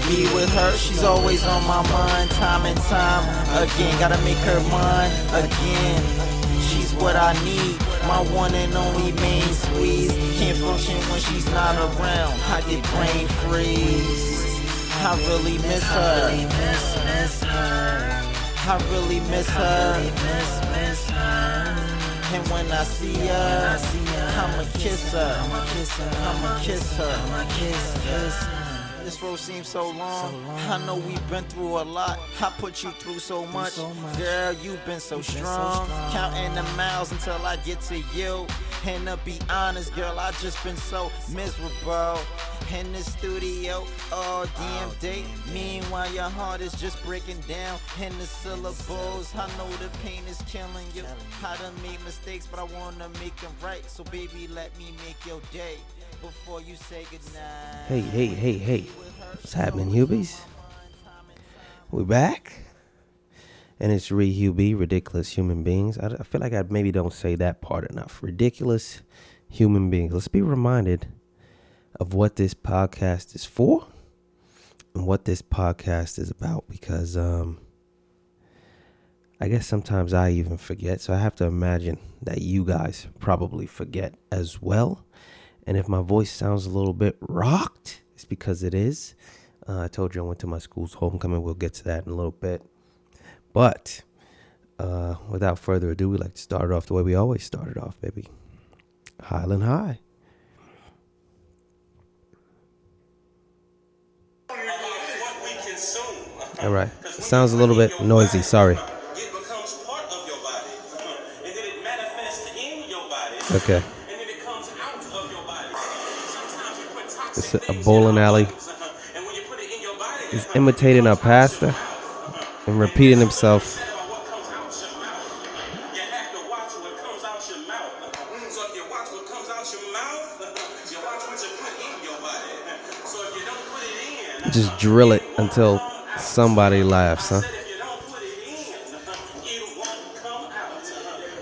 be with her, she's always on my mind. Time and time again, gotta make her mine again. She's what I need, my one and only main squeeze. Can't function when she's not around, I get brain freeze. I really miss her, I really miss her. And when I see her, I'ma kiss her, I'ma kiss her. This road seems so long. I know we've been through a lot. I put you through so much. Girl, you've been so strong. Counting the miles until I get to you. And to be honest, girl, I just been so miserable in the studio all damn day. Meanwhile, your heart is just breaking down in the syllables. I know the pain is killing you. I done made mistakes, but I wanna make them right. So baby, let me make your day before you say goodnight. Hey. What's happening, Hubies? We're back. And it's RiHuBe, Ridiculous Human Beings. I feel like I maybe don't say that part enough. Ridiculous Human Beings. Let's be reminded of what this podcast is for and what this podcast is about, because I guess sometimes I even forget. So I have to imagine that you guys probably forget as well. And if my voice sounds a little bit rocked, it's because it is. I told you I went to my school's homecoming. We'll get to that in a little bit. But without further ado, we like to start it off the way we always started off, baby. Highland High. All right. It sounds a little bit noisy. Sorry. It becomes part of your body. And then it manifests in your body. Okay. And then it comes out of your body. Sometimes we put toxic It's a things bowling in our alley. bodies, and when you put it in your body, He's imitating our pastor and repeating himself. what comes out your mouth. You have to watch what comes out your mouth. So if you watch what comes out your mouth, you watch what you put in your body. So if you don't put it in, Just drill it until somebody laughs, huh? if you don't put it in, it won't come out.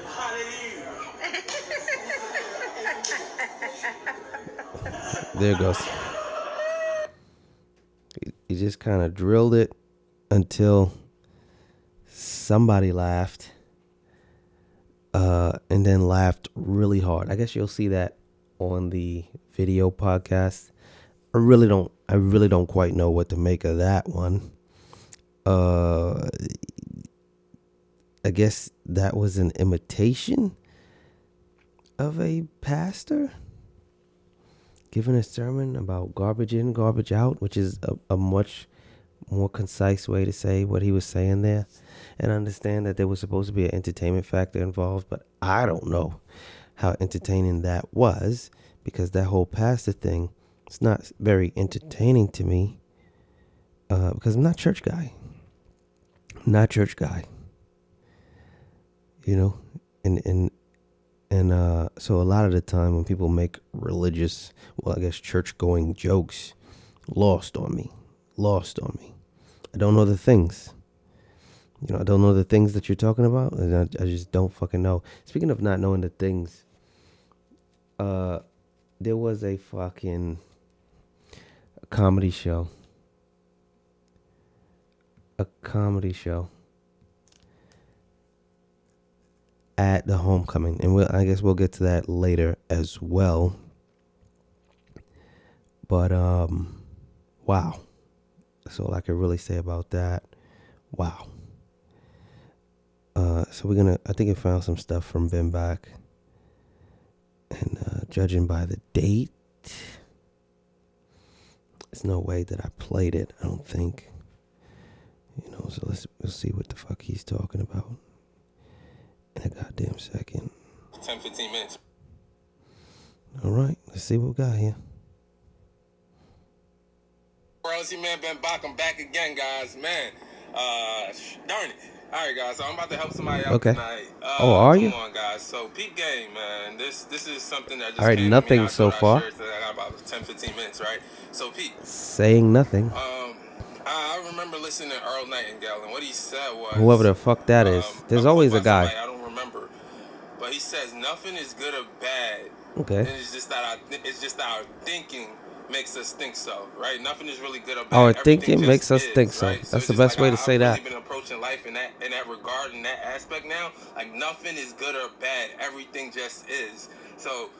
Hallelujah. There it goes. He just kind of drilled it until somebody laughed, and then laughed really hard. I guess you'll see that on the video podcast. I really don't quite know what to make of that one. I guess that was an imitation of a pastor giving a sermon about garbage in, garbage out, which is a much more concise way to say what he was saying there. And understand that there was supposed to be an entertainment factor involved, but I don't know how entertaining that was, because that whole pastor thing, it's not very entertaining to me, because I'm not a church guy. You know, and so a lot of the time when people make religious, well, I guess church-going jokes, lost on me. I don't know the things. I don't know the things that you're talking about, and I just don't fucking know. Speaking of not knowing the things, there was a fucking comedy show. At the homecoming, and I guess we'll get to that later as well. But wow, that's all I can really say about that. Wow. So I think I found some stuff from Ben back, and judging by the date, there's no way that I played it. I don't think. So we'll see what the fuck he's talking about in a goddamn second. 10-15 minutes. All right, let's see what we got here. Rosie, man, Ben Bach, I'm back again, guys. Man, darn it. All right, guys, so I'm about to help somebody out tonight. Are you? Come on, guys. So, peep game, man. This is something that just all right, came nothing to me. so far. I got about 10-15 minutes, right? So, Pete. Saying nothing. I remember listening to Earl Nightingale, and what he said was... Whoever the fuck that is. There's always a guy. I don't remember. But he says, nothing is good or bad. Okay. And it's just that our thinking makes us think so, right? Nothing is really good or bad. Our Everything thinking just makes us is, think so. right? That's it's the just best like way to say I've that. really been approaching life in that regard, in that aspect now. Like nothing is good or bad. Everything just is. So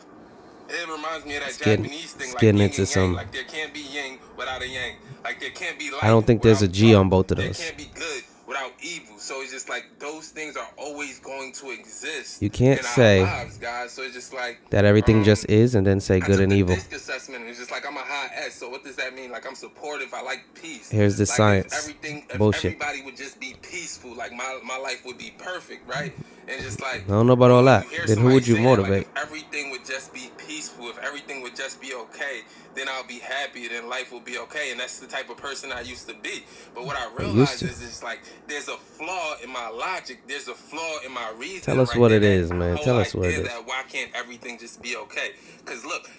it reminds me of that Japanese thing, It's like getting yin into and yang. some. Like there can't be yin without a yang. Like there can't be I light don't think there's a without G on dark. both of There those. can't be good without evil. So it's just like those things are always going to exist You can't in our say lives, guys. So it's just like that everything just is and then say I good took and the evil. DISC assessment, and it's just like I'm a high S. So what does that mean? Like I'm supportive. I like peace. Here's the Like science. if Bullshit. everybody would just be peaceful, like my life would be perfect, right? And just like I don't know about all that. Then who would you motivate? if everything would just be peaceful, if everything would just be okay, then I'll be happy, then life will be okay. And that's the type of person I used to be. But what I realized is it's like there's a flaw in my logic, there's a flaw in my reasoning. Tell us what it is, man. Tell us what it is. Why can't everything just be okay? Because look,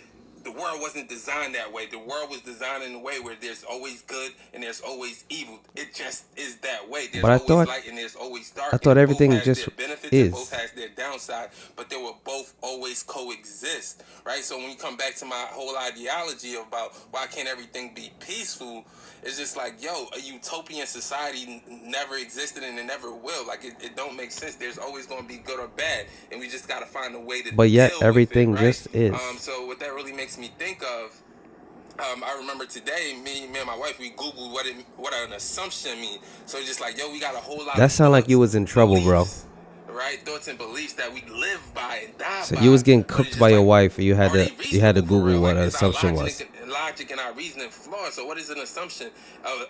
the world wasn't designed that way. The world was designed in a way where there's always good and there's always evil. It just is that way. There's always light and there's always dark. I thought everything both has just their benefits is. And both has their downside, but they will both always coexist, right? So when you come back to my whole ideology about why can't everything be peaceful, it's just like, yo, a utopian society never existed and it never will. Like it don't make sense. There's always going to be good or bad, and we just got to find a way to. But yet deal everything with it, right? just is. So what that really makes me think of, I remember today, me and my wife, we Googled what an assumption means. So it's just like, yo, we got a whole lot. That sound like you was in trouble, bro. Right, thoughts and beliefs that we live by and die by. So you was getting cooked by your wife, and you had to Google what an assumption was. Logic and our reasoning flawed. So what is an assumption?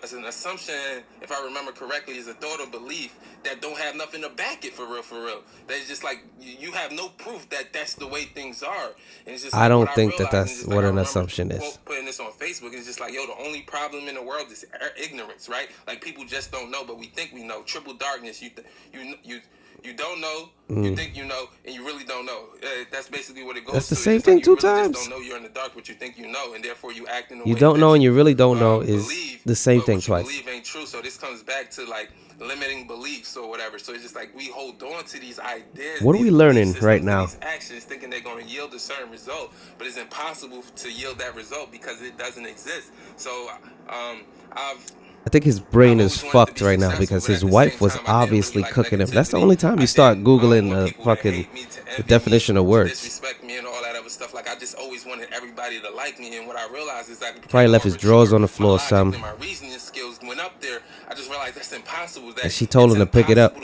As an assumption, if I remember correctly, is a thought or belief that don't have nothing to back it for real. That's just like you have no proof that that's the way things are. And it's just I don't think that's what an assumption is. Putting this on Facebook, it's just like, yo, the only problem in the world is ignorance, right? Like people just don't know, but we think we know. Triple darkness. You don't know, you think you know, and you really don't know. That's basically what it goes to. That's the same thing two times. You don't know you're in the dark, but you think you know, and therefore you act in a way you don't know and you really don't know is the same thing twice. Believe ain't true. So this comes back to like limiting beliefs or whatever. So it's just like we hold on to these ideas. What are we learning right now? These actions, thinking they're going to yield a certain result, but it's impossible to yield that result because it doesn't exist. So I think his brain is fucked right now because his wife was obviously cooking him. That's the only time you start Googling the definition of words. Disrespect me and all that other stuff. Like I just always wanted everybody to like me, and what I realized is that probably left his drawers on the floor. Some. My reasoning skills went up there. I just realized that's impossible. And she told him to pick it up.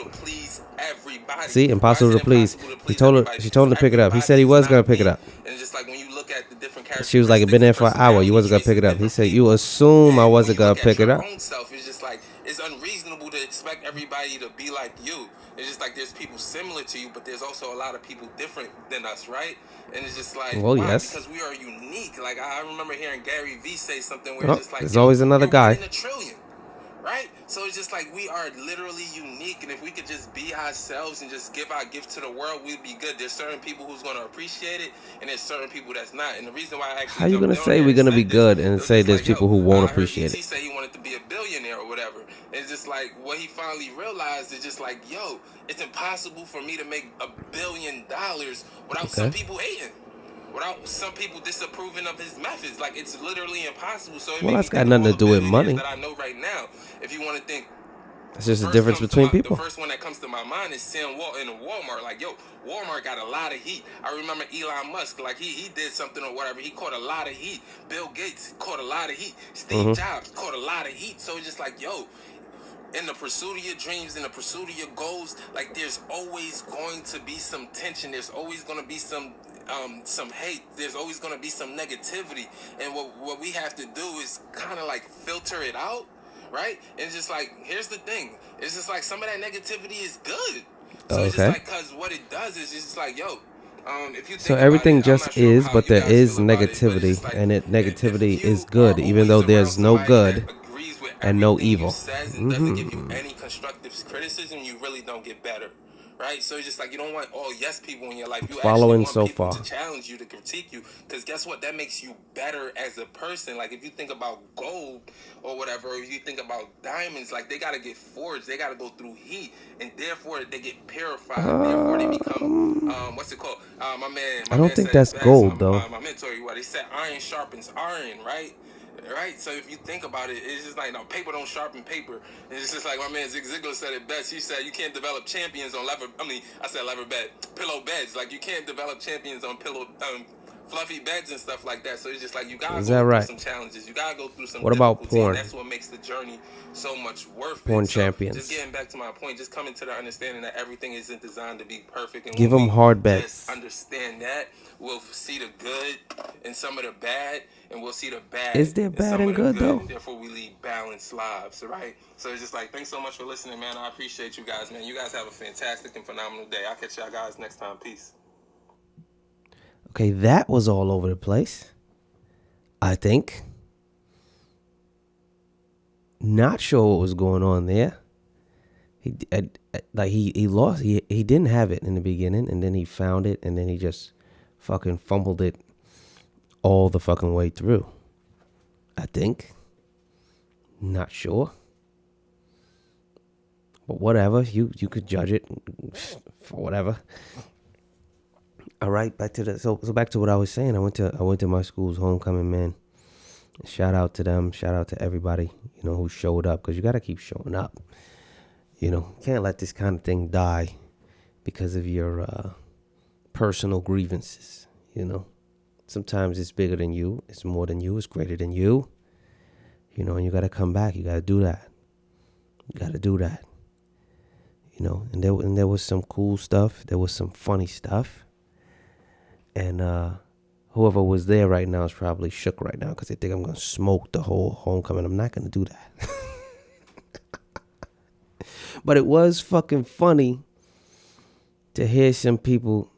See, impossible to please. She told him to pick it up. He said he was gonna pick it up. And just like when you look at the different characters, she was like, "It's been there for an hour. You wasn't gonna pick it up." He said, "You assume I wasn't gonna pick it up." It's just like it's unreasonable to expect everybody to be like you. It's just like there's people similar to you, but there's also a lot of people different than us, right? And it's just like, well, yes, because we are unique. Like I remember hearing Gary V say something where it's just like there's always another guy. In a trillion. Right? So it's just like we are literally unique, and if we could just be ourselves and just give our gift to the world, we'd be good. There's certain people who's going to appreciate it, and there's certain people that's not. And the reason why I actually how you going to say we're going to be good and say there's people who won't appreciate it? He said he wanted to be a billionaire or whatever. And it's just like what he finally realized is just like, yo, it's impossible for me to make $1 billion without some people hating. Without some people disapproving of his methods. Like, it's literally impossible. So well, that's got nothing to do with money. That I know right now, if you want to think, it's just a difference between people. The first one that comes to my mind is Sam in a Walmart. Like, yo, Walmart got a lot of heat. I remember Elon Musk, like he did something or whatever. He caught a lot of heat. Bill Gates caught a lot of heat. Steve Jobs caught a lot of heat. So it's just like, yo, in the pursuit of your dreams, in the pursuit of your goals, like there's always going to be some tension. There's always going to be some hate. There's always going to be some negativity. And what we have to do is kind of like filter it out, right? And it's just like, here's the thing. It's just like some of that negativity is good. So it's just like, because what it does is it's just like, yo, if you think so everything just is, but there is negativity, and negativity is good, even though there's no good and no evil. Doesn't give you any constructive criticism, you really don't get better. right? So it's just like you don't want all yes people in your life. You Following actually want so people far. to challenge you, to critique you, because guess what? That makes you better as a person. Like if you think about gold or whatever, or if you think about diamonds, like they gotta get forged, they gotta go through heat, and therefore they get purified. Therefore they become what's it called? My man I don't think said it that's best. gold though. My mentor, what he said, iron sharpens iron, right? Right, so if you think about it, it's just like, no, paper don't sharpen paper. It's just like my man Zig Ziglar said it best. He said you can't develop champions on pillow beds. Like you can't develop champions on fluffy beds and stuff like that. So it's just like you gotta Is go that through right? some challenges. You gotta go through some What about difficulty, and porn? that's what makes the journey so much worth Porn it. So champions. just getting back to my point, just coming to the understanding that everything isn't designed to be perfect. And Give when them we hard bets. just understand that, we'll see the good in some of the bad, and we'll see the bad. Is there bad and good though? And therefore, we lead balanced lives, right? So it's just like, thanks so much for listening, man. I appreciate you guys, man. You guys have a fantastic and phenomenal day. I'll catch y'all guys next time. Peace. Okay, that was all over the place. I think. Not sure what was going on there. He lost. He didn't have it in the beginning, and then he found it, and then he just fucking fumbled it all the fucking way through. I think. Not sure. But whatever. You could judge it for whatever. All right, back to back to what I was saying. I went to my school's homecoming, man. Shout out to them. Shout out to everybody, who showed up, because you got to keep showing up. Can't let this kind of thing die because of your personal grievances, Sometimes it's bigger than you. It's more than you. It's greater than you. And you got to come back. You got to do that. You got to do that. And there was some cool stuff. There was some funny stuff. And whoever was there right now is probably shook right now because they think I'm going to smoke the whole homecoming. I'm not going to do that. But it was fucking funny to hear some people,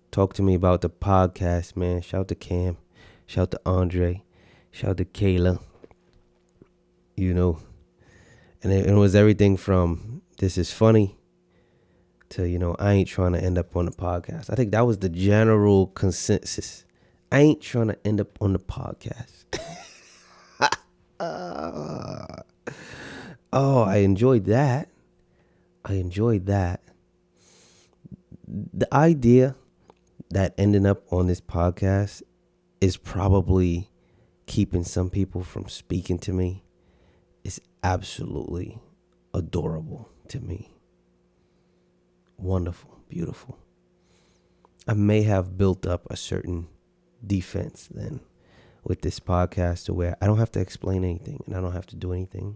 talk to me about the podcast, man. Shout out to Cam. Shout out to Andre. Shout out to Kayla. And it was everything from this is funny to, I ain't trying to end up on the podcast. I think that was the general consensus. I ain't trying to end up on the podcast. Oh, I enjoyed that. The idea that ending up on this podcast is probably keeping some people from speaking to me is absolutely adorable to me. Wonderful, beautiful. I may have built up a certain defense then with this podcast to where I don't have to explain anything and I don't have to do anything.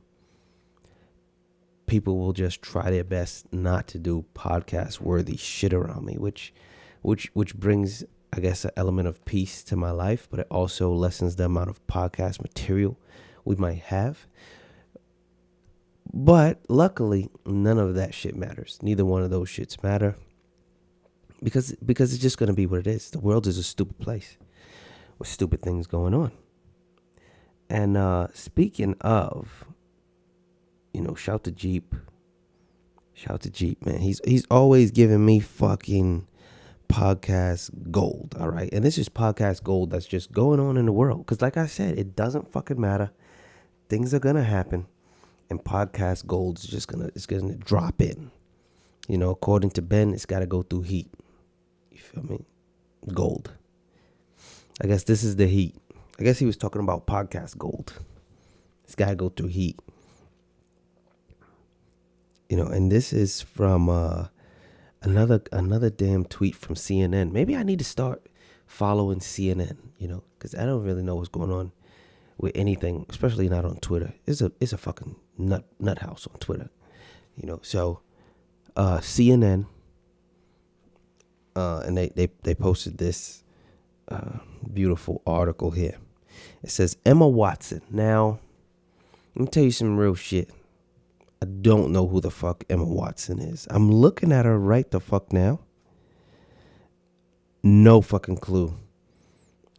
People will just try their best not to do podcast worthy shit around me, which brings, I guess, an element of peace to my life, but it also lessens the amount of podcast material we might have. But luckily, none of that shit matters. Neither one of those shits matter. Because it's just going to be what it is. The world is a stupid place with stupid things going on. And speaking of, shout to Jeep. Shout to Jeep, man. He's always giving me fucking podcast gold, all right? And this is podcast gold that's just going on in the world. Because like I said, it doesn't fucking matter. Things are going to happen. And podcast gold is just it's gonna drop in. According to Ben, it's got to go through heat. You feel me? Gold. I guess this is the heat. I guess he was talking about podcast gold. It's got to go through heat. And this is from another damn tweet from CNN. Maybe I need to start following CNN, because I don't really know what's going on with anything, especially not on Twitter. It's a fucking nut house on Twitter, So CNN, and they posted this beautiful article here. It says Emma Watson. Now, let me tell you some real shit. I don't know who the fuck Emma Watson is. I'm looking at her right the fuck now. No fucking clue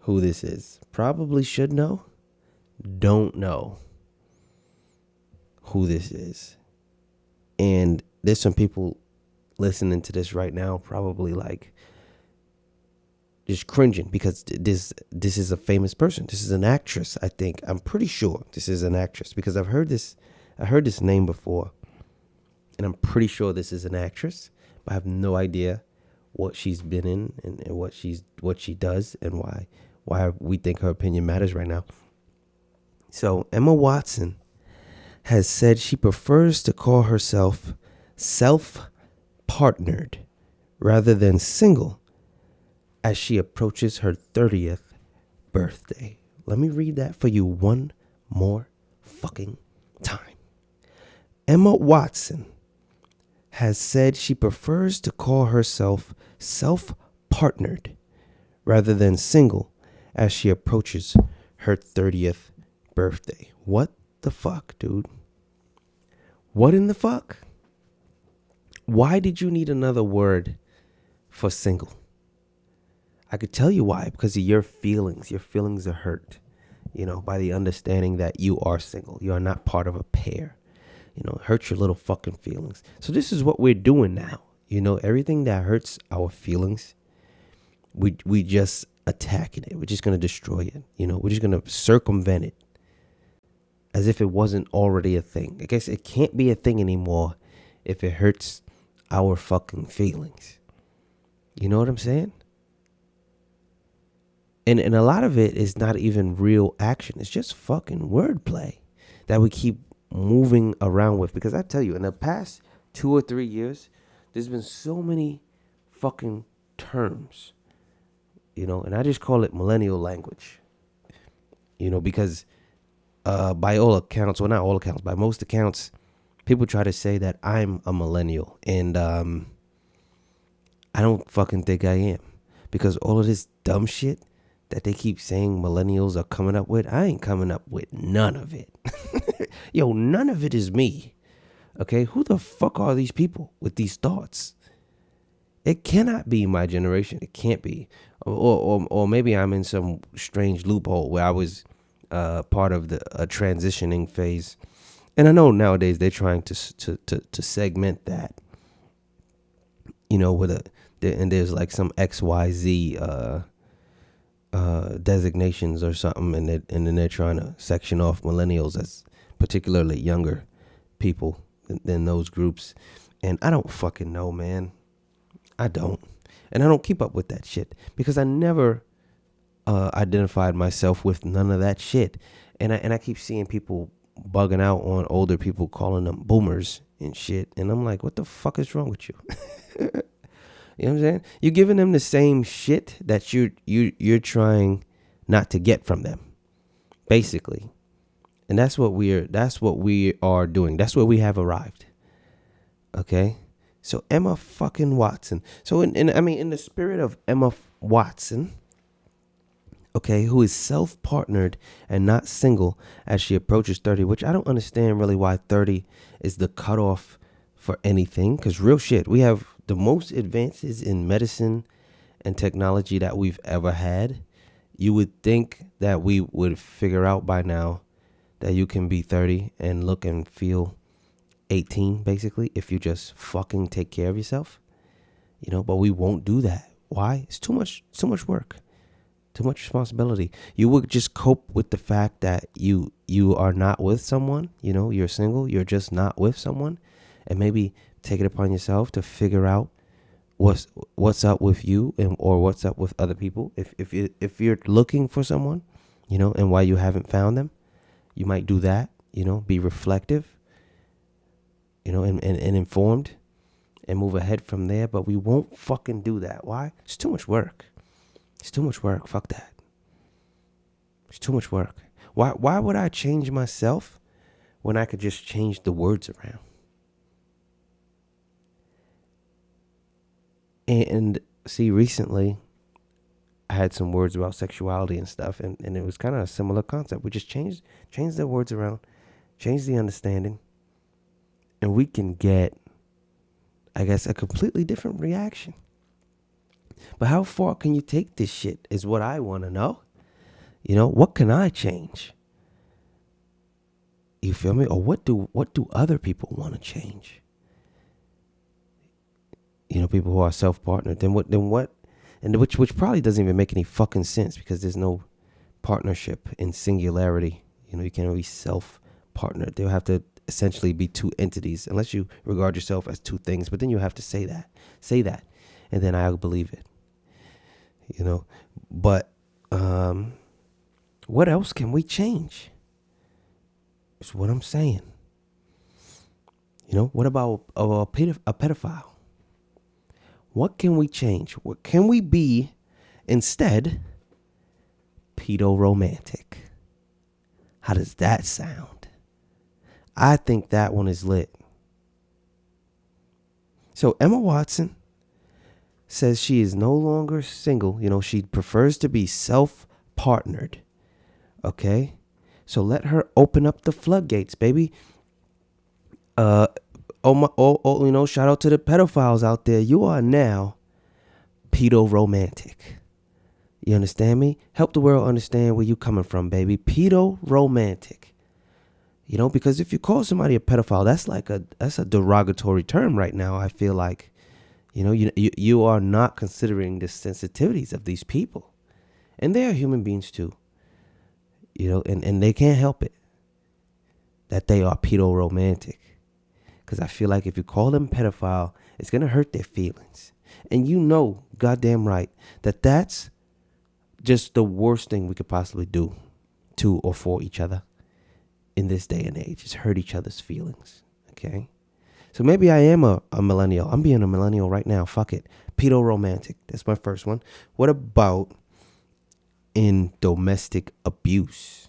who this is. Probably should know. Don't know who this is. And there's some people listening to this right now probably like just cringing, because this is a famous person. This is an actress, I think. I'm pretty sure this is an actress, because I heard this name before, and I'm pretty sure this is an actress, but I have no idea what she's been in and what she does and why we think her opinion matters right now. So Emma Watson has said she prefers to call herself self-partnered rather than single as she approaches her 30th birthday. Let me read that for you one more fucking time. Emma Watson has said she prefers to call herself self-partnered rather than single as she approaches her 30th birthday. What the fuck, dude? What in the fuck? Why did you need another word for single? I could tell you why, because of your feelings. Your feelings are hurt, by the understanding that you are single. You are not part of a pair. It hurts your little fucking feelings. So this is what we're doing now. Everything that hurts our feelings, we just attacking it. We're just going to destroy it. We're just going to circumvent it as if it wasn't already a thing. I guess it can't be a thing anymore if it hurts our fucking feelings. You know what I'm saying? And a lot of it is not even real action. It's just fucking wordplay that we keep moving around with. Because I tell you, in the past 2 or 3 years, there's been so many fucking terms, and I just call it millennial language, because by all accounts, well, not all accounts, by most accounts, people try to say that I'm a millennial. And I don't fucking think I am, because all of this dumb shit that they keep saying millennials are coming up with, I ain't coming up with none of it. Yo, none of it is me. Okay, who the fuck are these people with these thoughts? It cannot be my generation. It can't be. Or maybe I'm in some strange loophole where I was part of a transitioning phase. And I know nowadays they're trying to segment that, and there's like some XYZ designations or something, and then they're trying to section off millennials as particularly younger people than those groups. And I don't fucking know, man. I don't. And I don't keep up with that shit because I never identified myself with none of that shit. And I keep seeing people bugging out on older people, calling them boomers and shit. And I'm like, what the fuck is wrong with you? You know what I'm saying? You're giving them the same shit that you're trying not to get from them, basically. And that's what we are doing. That's where we have arrived. Okay? So Emma fucking Watson. So in the spirit of Emma Watson, okay, who is self-partnered and not single as she approaches 30, which I don't understand really why 30 is the cutoff for anything. Because real shit, we have the most advances in medicine and technology that we've ever had. You would think that we would figure out by now that you can be 30 and look and feel 18, basically, if you just fucking take care of yourself. But we won't do that. Why? It's too much work. Too much responsibility. You would just cope with the fact that you are not with someone. You're single. You're just not with someone. And maybe take it upon yourself to figure out what's up with you or what's up with other people. If you're looking for someone, and why you haven't found them, you might do that. Be reflective, and informed, and move ahead from there. But we won't fucking do that. Why? It's too much work. It's too much work. Fuck that. It's too much work. Why would I change myself when I could just change the words around? And see, recently I had some words about sexuality and stuff, and it was kind of a similar concept. We just change the words around, change the understanding, and we can get, I guess, a completely different reaction. But how far can you take this shit is what I want to know. What can I change? You feel me? Or what do other people want to change? People who are self-partnered, then what, and which probably doesn't even make any fucking sense, because there's no partnership in singularity. You can't be self-partnered. They'll have to essentially be two entities, unless you regard yourself as two things, but then you have to say that, and then I'll believe it. But what else can we change? Is what I'm saying. What about a pedophile? What can we change? What can we be instead? Pedo-romantic. How does that sound? I think that one is lit. So Emma Watson says she is no longer single. She prefers to be self-partnered. Okay? So let her open up the floodgates, baby. Shout out to the pedophiles out there. You are now pedo-romantic. You understand me? Help the world understand where you coming from, baby. Pedo-romantic. Because if you call somebody a pedophile, that's a derogatory term right now. I feel like, you are not considering the sensitivities of these people, and they are human beings too. And they can't help it that they are pedo-romantic. Because I feel like if you call them pedophile, it's going to hurt their feelings. And goddamn right, that's just the worst thing we could possibly do to or for each other in this day and age, is hurt each other's feelings. Okay? So maybe I am a millennial. I'm being a millennial right now. Fuck it. Pedo-romantic. That's my first one. What about in domestic abuse?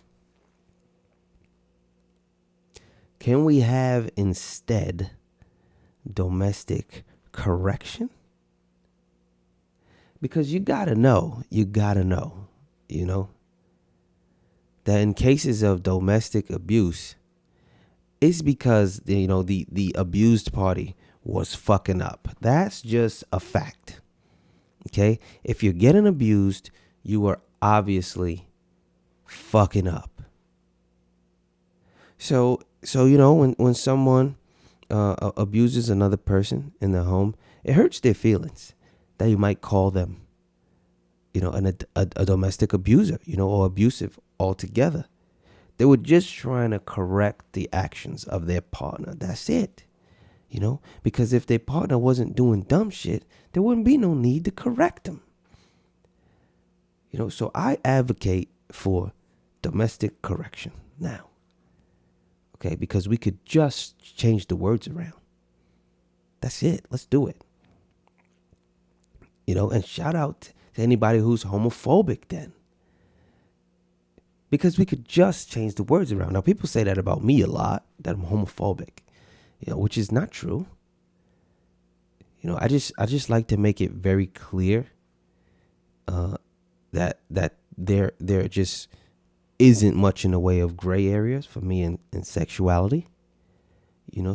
Can we have instead domestic correction? Because you gotta know, that in cases of domestic abuse, it's because, the abused party was fucking up. That's just a fact. Okay? If you're getting abused, you are obviously fucking up. So when someone abuses another person in the home, it hurts their feelings that you might call them, a domestic abuser, or abusive altogether. They were just trying to correct the actions of their partner. That's it. Because if their partner wasn't doing dumb shit, there wouldn't be no need to correct them. So I advocate for domestic correction now. Okay, because we could just change the words around. That's it. Let's do it. And shout out to anybody who's homophobic then. Because we could just change the words around. Now, people say that about me a lot, that I'm homophobic, which is not true. I just like to make it very clear that there just isn't much in the way of gray areas for me in sexuality.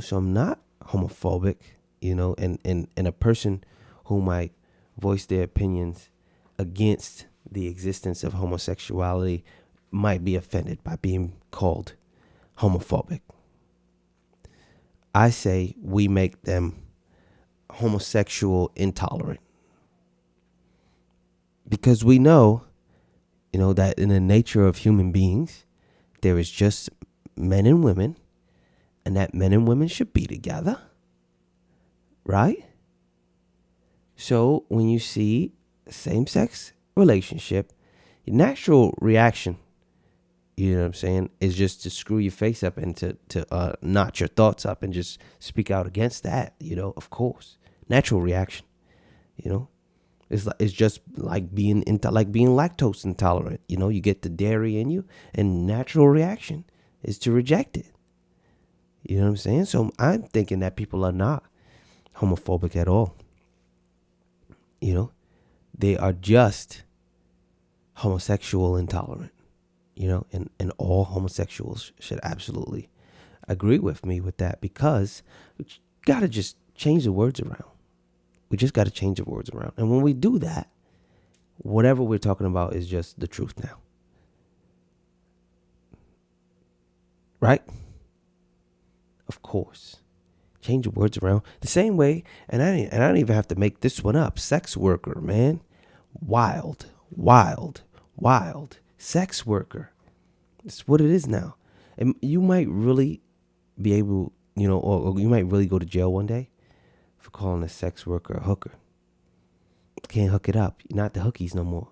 So I'm not homophobic, and a person who might voice their opinions against the existence of homosexuality might be offended by being called homophobic. I say we make them homosexual intolerant. Because we know, that in the nature of human beings, there is just men and women, and that men and women should be together. Right? So when you see a same-sex relationship, your natural reaction, is just to screw your face up and to notch your thoughts up and just speak out against that, of course. Natural reaction, It's just like being lactose intolerant. You get the dairy in you, and natural reaction is to reject it. You know what I'm saying? So I'm thinking that people are not homophobic at all. They are just homosexual intolerant. And all homosexuals should absolutely agree with me with that, because we gotta just change the words around. We just got to change the words around. And when we do that, whatever we're talking about is just the truth now. Right? Of course. Change your words around. The same way, and I don't even have to make this one up. Sex worker, man. Wild. Sex worker. It's what it is now. And you might really be able, or you might really go to jail one day for calling a sex worker a hooker. Can't hook it up. You're not the hookies no more.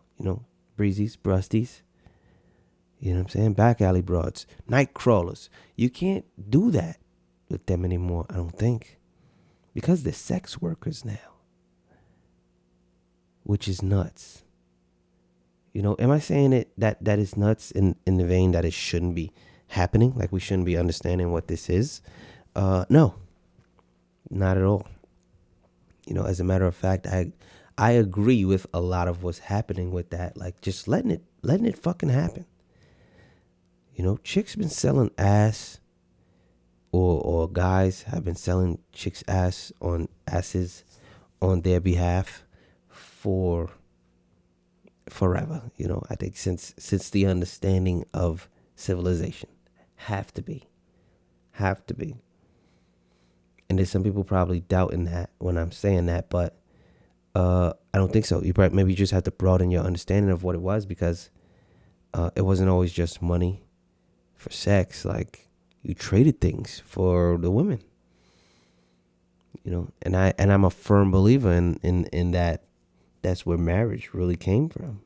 Breezies, brusties. You know what I'm saying? Back alley broads, night crawlers. You can't do that with them anymore, I don't think. Because they're sex workers now. Which is nuts. Am I saying it that is nuts in the vein that it shouldn't be happening? Like we shouldn't be understanding what this is? No. Not at all. As a matter of fact, I agree with a lot of what's happening with that. Like just letting it fucking happen. Chicks been selling ass, or guys have been selling chicks' asses on their behalf for forever. I think since the understanding of civilization. Have to be. And there's some people probably doubting that when I'm saying that, but I don't think so. Maybe you just have to broaden your understanding of what it was, because it wasn't always just money for sex. Like you traded things for the women, and I'm a firm believer in that. That's where marriage really came from.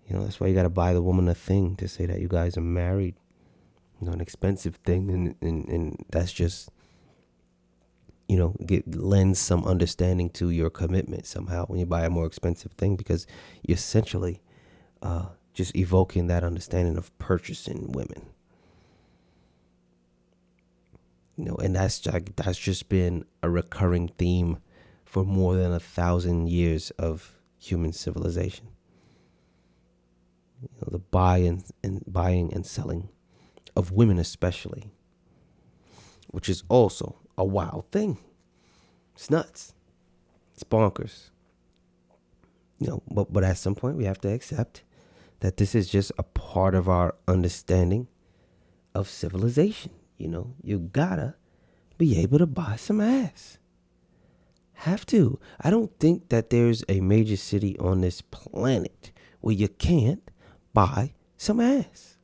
That's why you got to buy the woman a thing to say that you guys are married. An expensive thing, and that's just lends some understanding to your commitment somehow when you buy a more expensive thing, because you're essentially just evoking that understanding of purchasing women. And that's just been a recurring theme for more than 1,000 years of human civilization. The buying and selling of women, especially, which is also a wild thing. It's nuts. It's bonkers. But at some point we have to accept that this is just a part of our understanding of civilization. You gotta be able to buy some ass. Have to. I don't think that there's a major city on this planet where you can't buy some ass.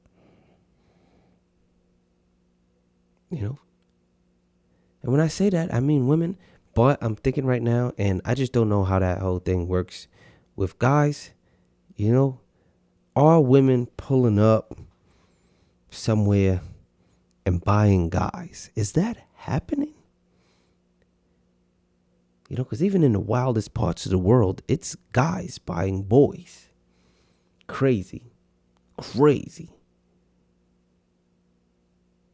And when I say that, I mean women, but I'm thinking right now, and I just don't know how that whole thing works with guys. Are women pulling up somewhere and buying guys? Is that happening? Because even in the wildest parts of the world, it's guys buying boys. Crazy.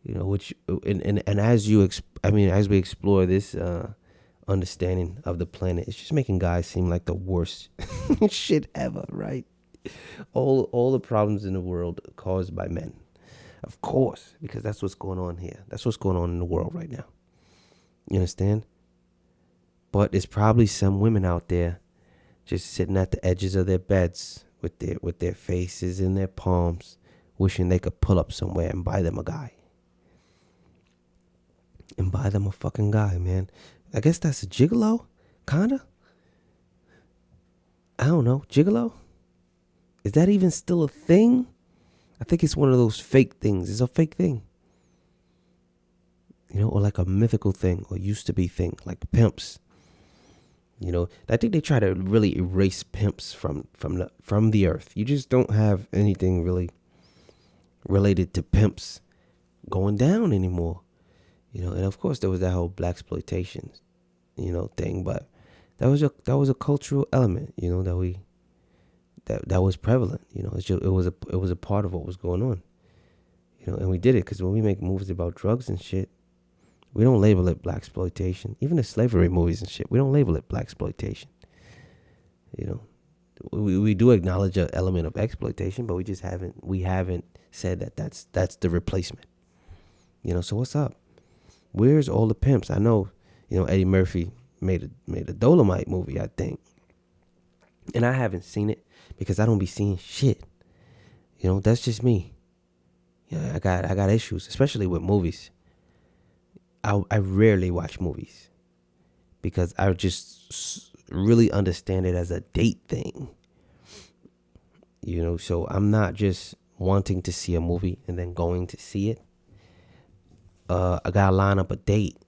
Which and as as we explore this understanding of the planet, it's just making guys seem like the worst shit ever, right? All the problems in the world are caused by men, of course, because that's what's going on here. That's what's going on in the world right now. You understand? But there's probably some women out there just sitting at the edges of their beds with their faces in their palms, wishing they could pull up somewhere and buy them a guy. And buy them a fucking guy, man. I guess that's a gigolo, kinda. I don't know, gigolo? Is that even still a thing? I think it's one of those fake things. It's a fake thing. Or like a mythical thing, or used to be thing, like pimps. I think they try to really erase pimps from the earth. You just don't have anything really related to pimps going down anymore. And of course there was that whole blaxploitation, thing, but that was a cultural element, that was prevalent. It was a part of what was going on. And we did it because when we make movies about drugs and shit, we don't label it blaxploitation. Even the slavery movies and shit, we don't label it blaxploitation. We do acknowledge an element of exploitation, but we haven't said that that's the replacement. So what's up? Where's all the pimps? I know, Eddie Murphy made a Dolomite movie, I think. And I haven't seen it because I don't be seeing shit. That's just me. I got issues, especially with movies. I rarely watch movies because I just really understand it as a date thing. So I'm not just wanting to see a movie and then going to see it. I gotta line up a date.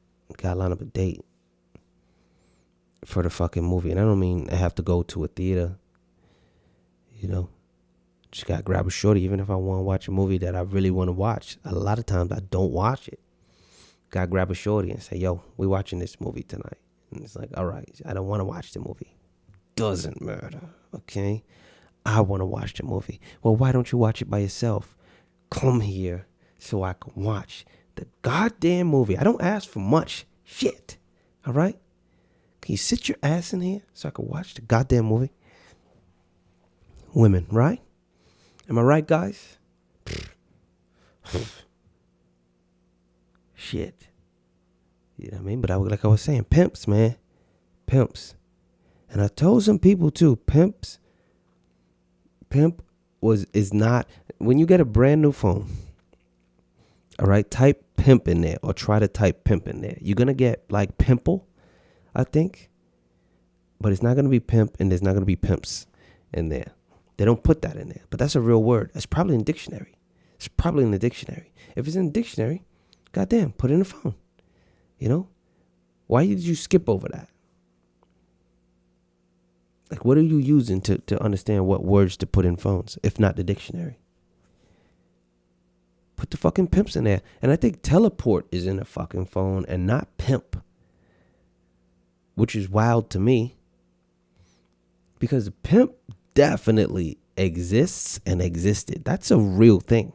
For the fucking movie. And I don't mean I have to go to a theater. Just gotta grab a shorty. Even if I want to watch a movie that I really want to watch, a lot of times I don't watch it. Gotta grab a shorty and say, yo, we watching this movie tonight. And it's like, all right, I don't want to watch the movie. Doesn't matter, okay? I want to watch the movie. Well, why don't you watch it by yourself? Come here so I can watch the goddamn movie. I don't ask for much shit, all right? Can you sit your ass in here so I can watch the goddamn movie? Women, right? Am I right, guys? Shit. You know what I mean? But like I was saying, pimps, man. Pimps. And I told some people too, pimp is not, when you get a brand new phone, all right, type pimp in there or try to type pimp in there. You're going to get like pimple, I think. But it's not going to be pimp and there's not going to be pimps in there. They don't put that in there. But that's a real word. It's probably in the dictionary. If it's in the dictionary, goddamn, put it in the phone. Why did you skip over that? Like, what are you using to understand what words to put in phones, if not the dictionary? Put the fucking pimps in there. And I think teleport is in a fucking phone and not pimp. Which is wild to me. Because pimp definitely exists and existed. That's a real thing.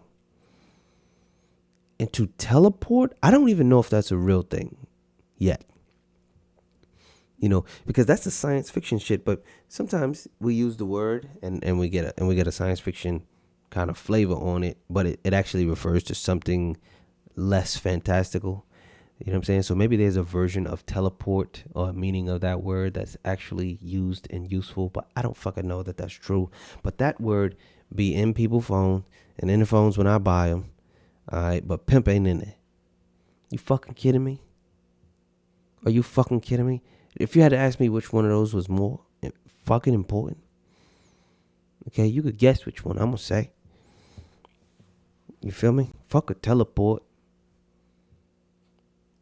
And to teleport, I don't even know if that's a real thing yet. Because that's the science fiction shit. But sometimes we use the word and we get a science fiction kind of flavor on it, but it actually refers to something less fantastical. You know what I'm saying? So maybe there's a version of teleport or a meaning of that word that's actually used and useful, but I don't fucking know that that's true. But that word be in people's phone and in the phones when I buy them. All right, but pimp ain't in it. You fucking kidding me? Are you fucking kidding me? If you had to ask me which one of those was more fucking important, okay, you could guess which one I'm gonna say. You feel me? Fuck a teleport.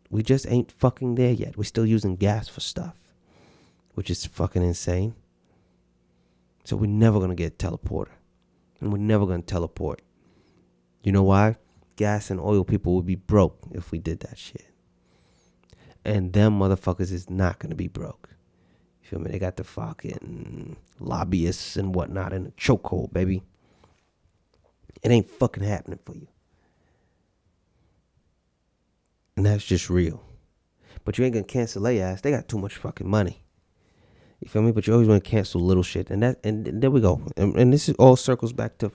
We just ain't fucking there yet. We're still using gas for stuff, which is fucking insane. So we're never going to get a teleporter. And we're never going to teleport. You know why? Gas and oil people would be broke if we did that shit. And them motherfuckers is not going to be broke. You feel me? They got the fucking lobbyists and whatnot in a chokehold, baby. It ain't fucking happening for you. And that's just real. But you ain't gonna cancel their ass. They got too much fucking money. You feel me? But you always want to cancel little shit. And there we go. And this is all circles back to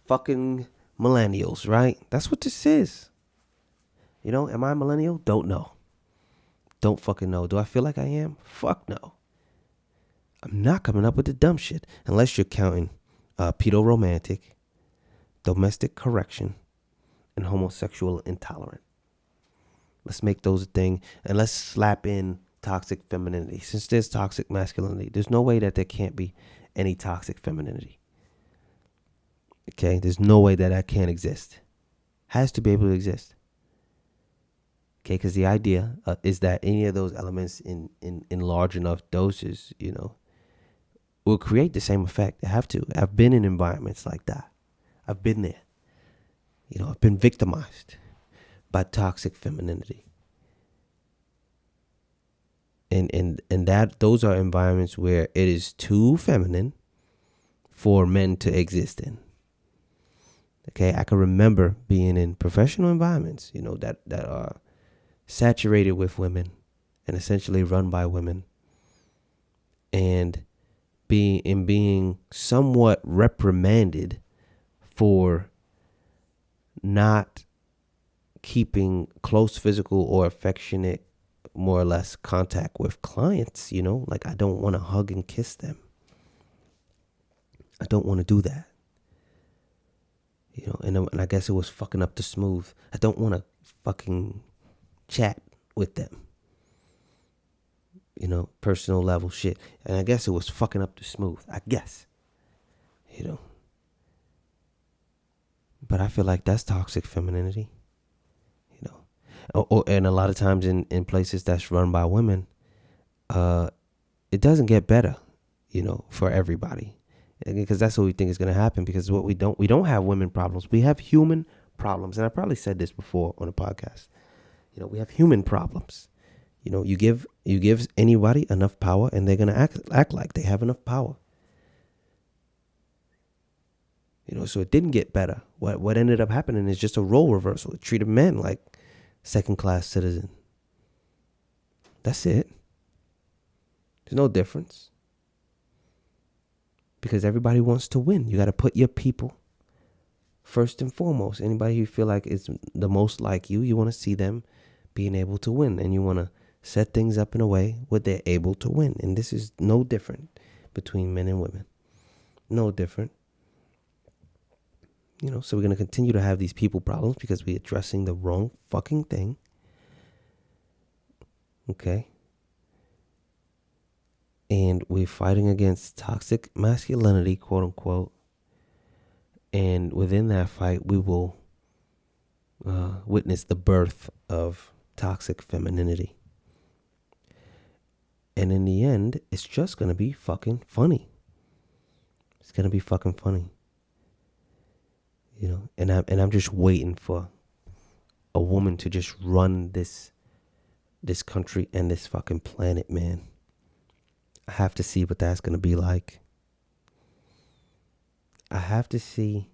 fucking millennials, right? That's what this is. Am I a millennial? Don't know. Don't fucking know. Do I feel like I am? Fuck no. I'm not coming up with the dumb shit. Unless you're counting pedo-romantic, domestic correction, and homosexual intolerant. Let's make those a thing, and let's slap in toxic femininity. Since there's toxic masculinity, there's no way that there can't be any toxic femininity. Okay, there's no way that can't exist. Has to be able to exist. Okay, because the idea is that any of those elements in large enough doses, will create the same effect. They have to. I've been in environments like that. I've been there. I've been victimized by toxic femininity. And that those are environments where it is too feminine for men to exist in. Okay, I can remember being in professional environments, that are saturated with women and essentially run by women, and being somewhat reprimanded for not keeping close physical or affectionate, more or less, contact with clients, like I don't want to hug and kiss them. I don't want to do that. And I guess it was fucking up the smooth. I don't want to fucking chat with them. Personal level shit. And I guess it was fucking up the smooth. I guess. But I feel like that's toxic femininity. And a lot of times in places that's run by women, it doesn't get better, for everybody. Because that's what we think is going to happen. Because we don't have women problems. We have human problems. And I probably said this before on the podcast. We have human problems. You give anybody enough power and they're going to act like they have enough power. So it didn't get better. What ended up happening is just a role reversal. It treated men like second-class citizen. That's it. There's no difference. Because everybody wants to win. You got to put your people first and foremost. Anybody you feel like is the most like you want to see them being able to win. And you want to set things up in a way where they're able to win. And this is no different between men and women. No different. So we're going to continue to have these people problems because we're addressing the wrong fucking thing. Okay. And we're fighting against toxic masculinity, quote unquote. And within that fight, we will witness the birth of toxic femininity. And in the end, it's just going to be fucking funny. It's going to be fucking funny. And I'm just waiting for a woman to just run this country and this fucking planet, man. I have to see what that's going to be like. I have to see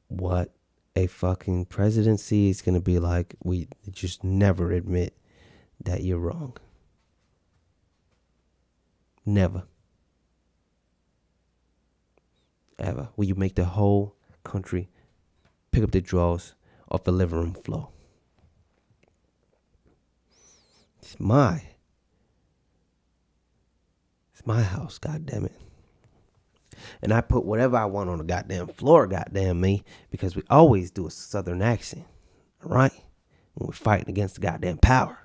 what a fucking presidency is going to be like. We just never admit that you're wrong. Never. Ever. Will you make the whole country pick up the drawers off the living room floor? It's my house, goddamn it. And I put whatever I want on the goddamn floor, goddamn me, because we always do a southern accent, all right? When we're fighting against the goddamn power.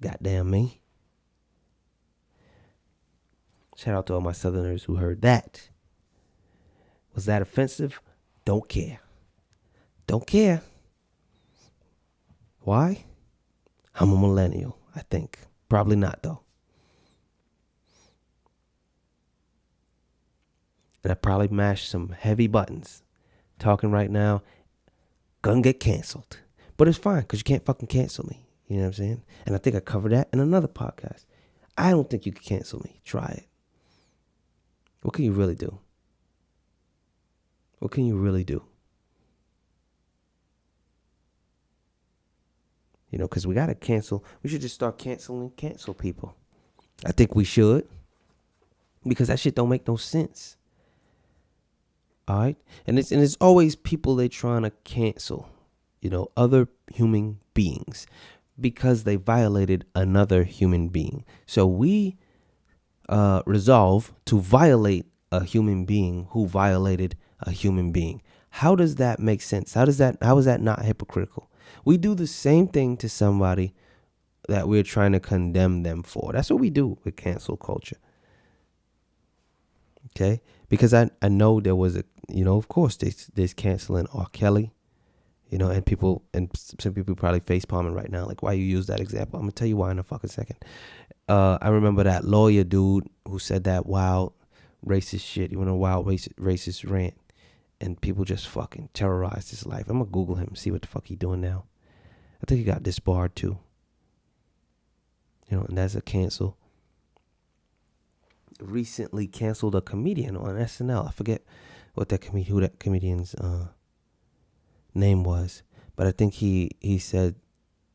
Goddamn me. Shout out to all my southerners who heard that. Was that offensive? Don't care. Don't care. Why? I'm a millennial, I think. Probably not, though. And I probably mashed some heavy buttons. Talking right now, gonna get canceled. But it's fine, because you can't fucking cancel me. You know what I'm saying? And I think I covered that in another podcast. I don't think you can cancel me. Try it. What can you really do? What can you really do? Because we got to cancel. We should just start cancel people. I think we should. Because that shit don't make no sense. All right? And it's always people they trying to cancel. Other human beings. Because they violated another human being. So we resolve to violate a human being who violated a human being. How does that make sense? How is that not hypocritical? We do the same thing to somebody that we're trying to condemn them for. That's what we do with cancel culture. Okay? Because I know there was of course there's canceling R. Kelly, and some people probably face palming right now. Like, why you use that example? I'm going to tell you why in a fucking second. I remember that lawyer dude who said that wild racist shit. He went on a wild racist rant. And people just fucking terrorized his life. I'm going to Google him and see what the fuck he doing now. I think he got disbarred too. And that's a cancel. Recently canceled a comedian on SNL. I forget what who that comedian's name was. But I think he said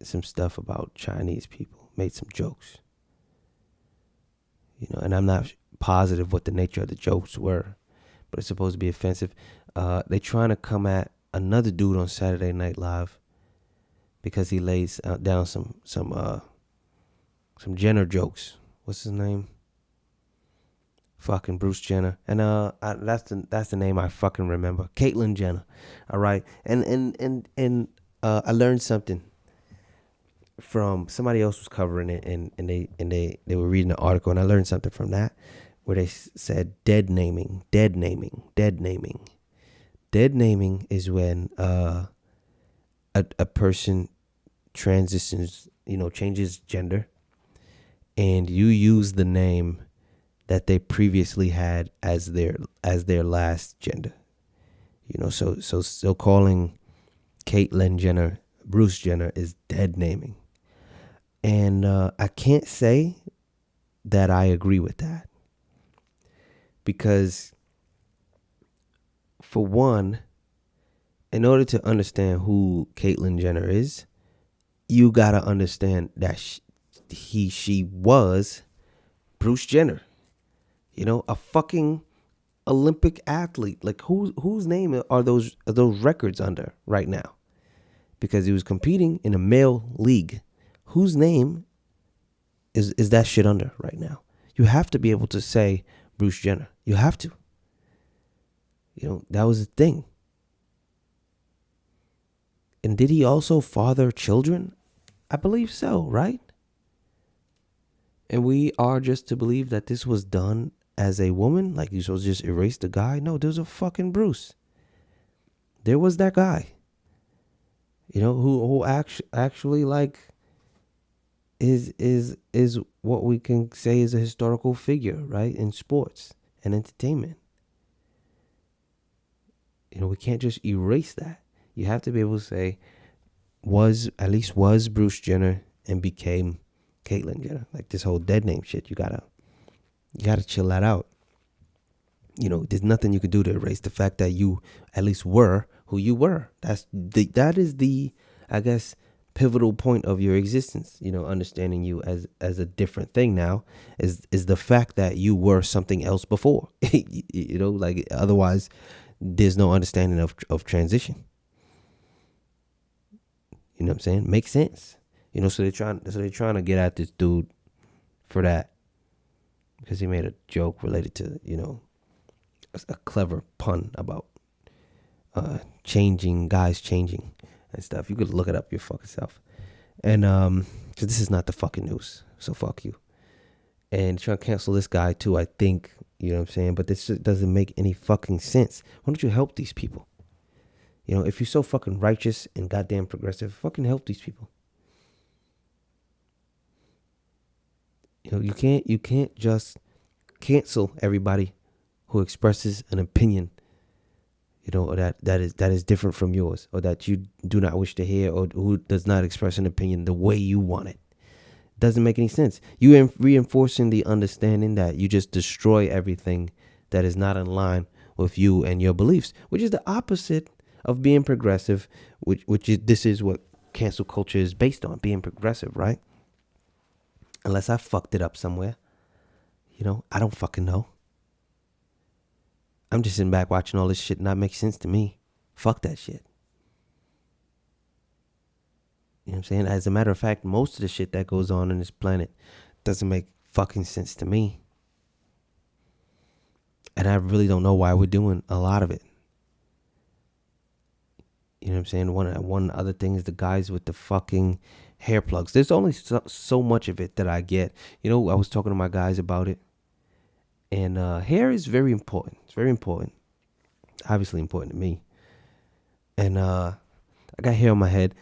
some stuff about Chinese people. Made some jokes. And I'm not positive what the nature of the jokes were. But it's supposed to be offensive. They trying to come at another dude on Saturday Night Live because he lays down some Jenner jokes. What's his name? Fucking Bruce Jenner. And that's the name I fucking remember. Caitlyn Jenner. All right. And I learned something from somebody else was covering it, and they were reading an article, and I learned something from that where they said dead naming. Dead naming is when a person transitions, changes gender, and you use the name that they previously had as their last gender. So calling Caitlyn Jenner Bruce Jenner is dead naming. And I can't say that I agree with that. Because, for one, in order to understand who Caitlyn Jenner is, you got to understand that she was Bruce Jenner. A fucking Olympic athlete. Like, whose name are those records under right now? Because he was competing in a male league. Whose name is that shit under right now? You have to be able to say Bruce Jenner. You have to. That was the thing. And did he also father children? I believe so, right? And we are just to believe that this was done as a woman? Like, you supposed to just erase the guy? No, there was a fucking Bruce. There was that guy. Who actually like is what we can say is a historical figure, right, in sports and entertainment. We can't just erase that. You have to be able to say was Bruce Jenner and became Caitlyn Jenner. Like, this whole dead name shit, you gotta chill that out. There's nothing you could do to erase the fact that you at least were who you were. That is the, I guess, pivotal point of your existence. Understanding you as a different thing now is the fact that you were something else before. Like, otherwise there's no understanding of transition. You know what I'm saying? Makes sense. So they're trying to get at this dude for that, because he made a joke related to, a clever pun about guys changing and stuff. You could look it up your fucking self. And because this is not the fucking news, so fuck you. And trying to cancel this guy too, I think, you know what I'm saying? But this doesn't make any fucking sense. Why don't you help these people? If you're so fucking righteous and goddamn progressive, fucking help these people. You can't just cancel everybody who expresses an opinion, or that is different from yours, or that you do not wish to hear, or who does not express an opinion the way you want it. Doesn't make any sense. You are reinforcing the understanding that you just destroy everything that is not in line with you and your beliefs, which is the opposite of being progressive, this is what cancel culture is based on, being progressive, right? Unless I fucked it up somewhere. I don't fucking know. I'm just sitting back watching all this shit not make sense to me. Fuck that shit. You know what I'm saying? As a matter of fact, most of the shit that goes on this planet doesn't make fucking sense to me. And I really don't know why we're doing a lot of it. You know what I'm saying? One other thing is the guys with the fucking hair plugs. There's only so much of it that I get. I was talking to my guys about it. And hair is very important. It's very important. Obviously important to me. And I got hair on my head.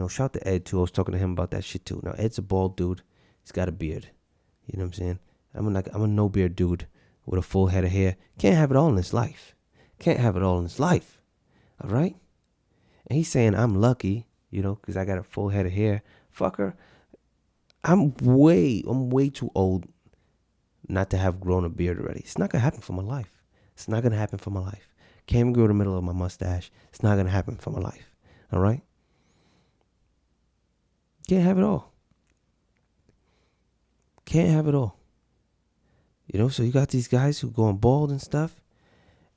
Shout to Ed too. I was talking to him about that shit too. Now, Ed's a bald dude. He's got a beard. You know what I'm saying? I'm a no beard dude with a full head of hair. Can't have it all in his life. All right? And he's saying I'm lucky, because I got a full head of hair. Fucker, I'm way too old not to have grown a beard already. It's not going to happen for my life. Can't even grow the middle of my mustache. It's not going to happen for my life. All right? Can't have it all. So you got these guys who going bald and stuff,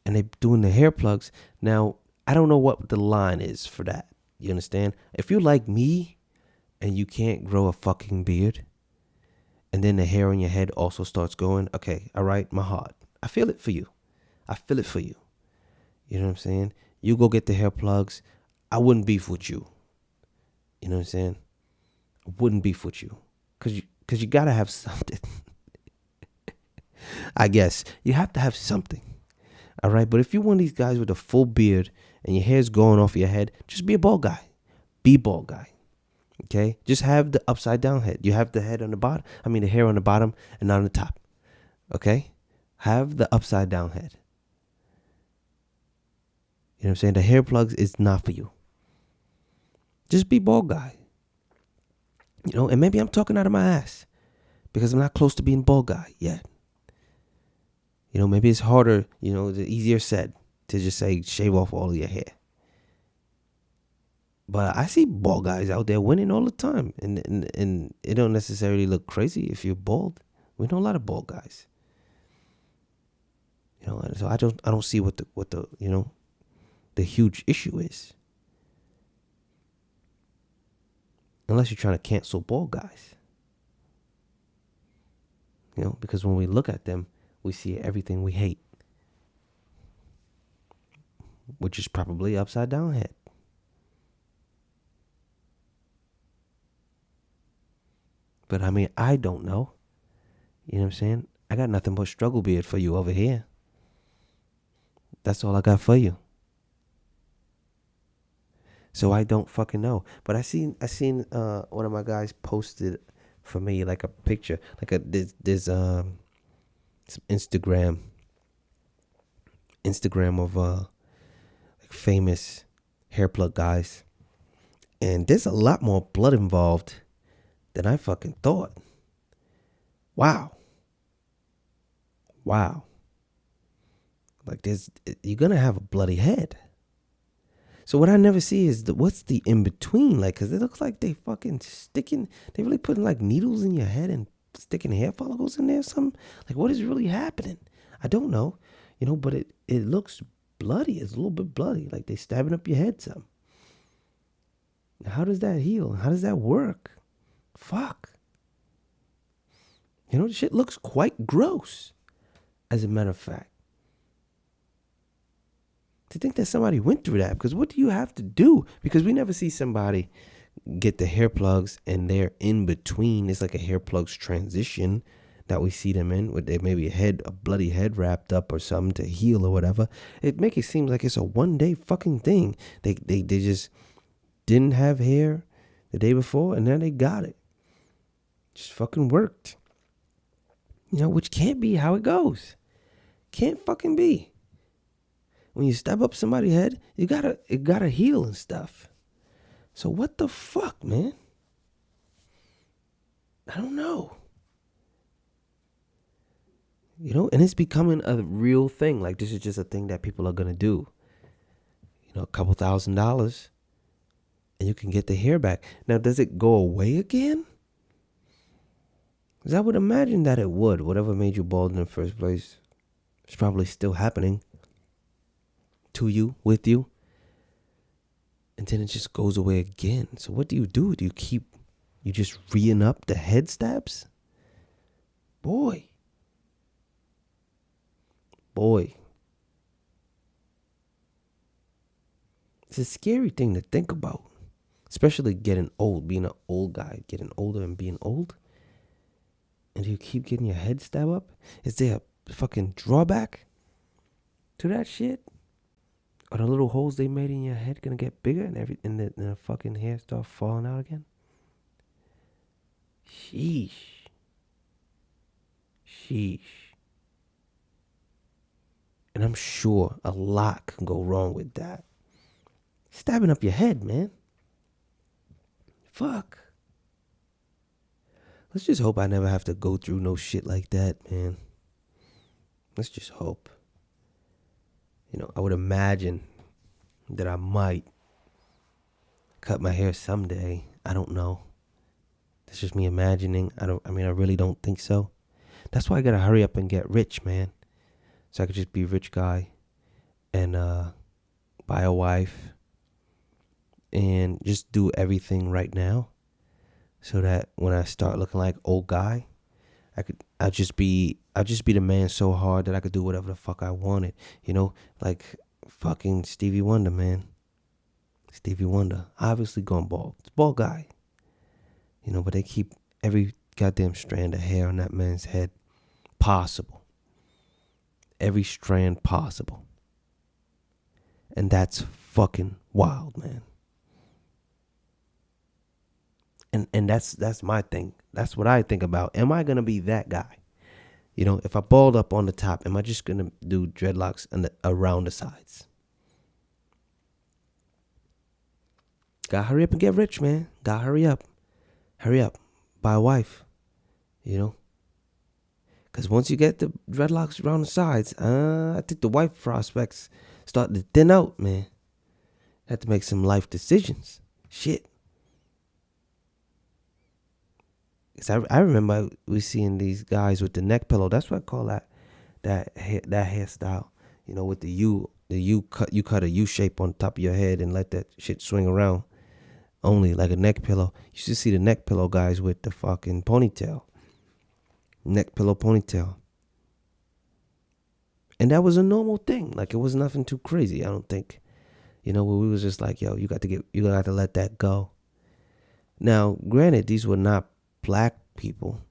and they doing the hair plugs. Now, I don't know what the line is for that. You understand? If you're like me and you can't grow a fucking beard, and then the hair on your head also starts going, okay, all right, my heart. I feel it for you. You know what I'm saying? You go get the hair plugs. I wouldn't beef with you. You know what I'm saying? I wouldn't beef with you. Because you got to have something. I guess. You have to have something. All right? But if you're one of these guys with a full beard and your hair's going off your head, just be a bald guy. Be a bald guy. Okay? Just have the upside down head. You have the head on the bottom. I mean, the hair on the bottom and not on the top. Okay? Have the upside down head. You know what I'm saying? The hair plugs is not for you. Just be bald guy. You know, and maybe I'm talking out of my ass because I'm not close to being bald guy yet. You know, maybe it's harder, you know, it's easier said to just say shave off all of your hair. But I see bald guys out there winning all the time. And it don't necessarily look crazy if you're bald. We know a lot of bald guys. You know, so I don't see what the you know, the huge issue is. Unless you're trying to cancel bald guys. You know, because when we look at them, we see everything we hate. Which is probably upside down head. But I mean, I don't know. You know what I'm saying? I got nothing but struggle beard for you over here. That's all I got for you. So I don't fucking know. But I seen one of my guys posted for me like a picture, like there's some Instagram of like famous hair plug guys, and there's a lot more blood involved than I fucking thought. Wow. Like you're gonna have a bloody head. So what I never see is what's the in between, like, cause it looks like they fucking they really putting like needles in your head and sticking hair follicles in there or something. Like, what is really happening? I don't know, you know, but it looks bloody. It's a little bit bloody, like they stabbing up your head some. How does that heal? How does that work? Fuck. You know, the shit looks quite gross, as a matter of fact. To think that somebody went through that, because what do you have to do? Because we never see somebody get the hair plugs and they're in between. It's like a hair plugs transition that we see them in, with maybe a bloody head wrapped up or something to heal or whatever. It make it seem like it's a one-day fucking thing. They just didn't have hair the day before and then they got it. Just fucking worked. You know, which can't be how it goes. Can't fucking be. When you stab up somebody's head, it gotta heal and stuff. So what the fuck, man? I don't know. You know, and it's becoming a real thing. Like, this is just a thing that people are gonna do. You know, a couple $1,000s, and you can get the hair back. Now, does it go away again? Because I would imagine that it would. Whatever made you bald in the first place is probably still happening to you, with you, and then it just goes away again. So what do? Do you just re-ing up the head stabs? Boy. It's a scary thing to think about, especially getting old, being an old guy, getting older and being old. And you keep getting your head stabbed up? Is there a fucking drawback to that shit? Are the little holes they made in your head gonna get bigger and the fucking hair start falling out again? Sheesh. And I'm sure a lot can go wrong with that. Stabbing up your head, man. Fuck. Let's just hope I never have to go through no shit like that, man. Let's just hope. You know, I would imagine that I might cut my hair someday. I don't know. That's just me imagining. I really don't think so. That's why I gotta hurry up and get rich, man. So I could just be a rich guy and buy a wife and just do everything right now, so that when I start looking like old guy, I'll just be the man so hard that I could do whatever the fuck I wanted. You know, like fucking Stevie Wonder, man. Stevie Wonder, obviously gone bald. It's a bald guy. But they keep every goddamn strand of hair on that man's head possible. Every strand possible. And that's fucking wild, man. And that's my thing. That's what I think about. Am I gonna be that guy? If I bald up on the top, am I just gonna do dreadlocks around the sides? Gotta hurry up and get rich, man. Gotta hurry up. Hurry up. Buy a wife. Because once you get the dreadlocks around the sides, I think the wife prospects start to thin out, man. Have to make some life decisions. Shit. Because I remember we seeing these guys with the neck pillow. That's what I call that hairstyle. With the you cut a U shape on top of your head and let that shit swing around. Only like a neck pillow. You should see the neck pillow guys with the fucking ponytail. Neck pillow ponytail. And that was a normal thing. Like, it was nothing too crazy, I don't think. Where we was just like, yo, you got to let that go. Now, granted, these were not black people.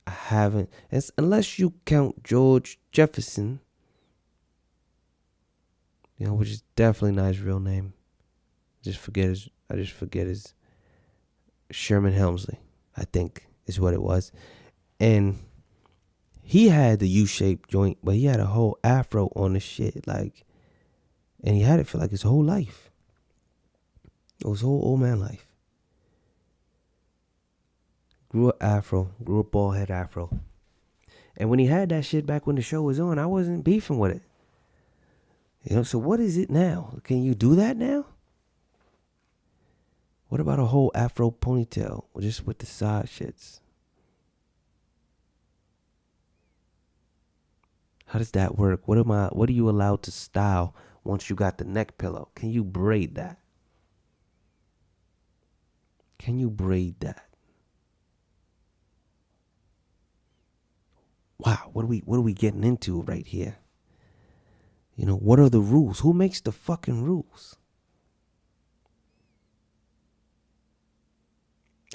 I haven't, unless you count George Jefferson, which is definitely not his real name. I just forget his Sherman Helmsley, I think is what it was. And he had the U-shaped joint, but he had a whole afro on the shit, like, and he had it for like his whole life. It was whole old man life. Grew a bald head afro. And when he had that shit back when the show was on, I wasn't beefing with it. So what is it now? Can you do that now? What about a whole afro ponytail, just with the side shits? How does that work? What are you allowed to style once you got the neck pillow? Can you braid that? Wow, what are we getting into right here? What are the rules? Who makes the fucking rules?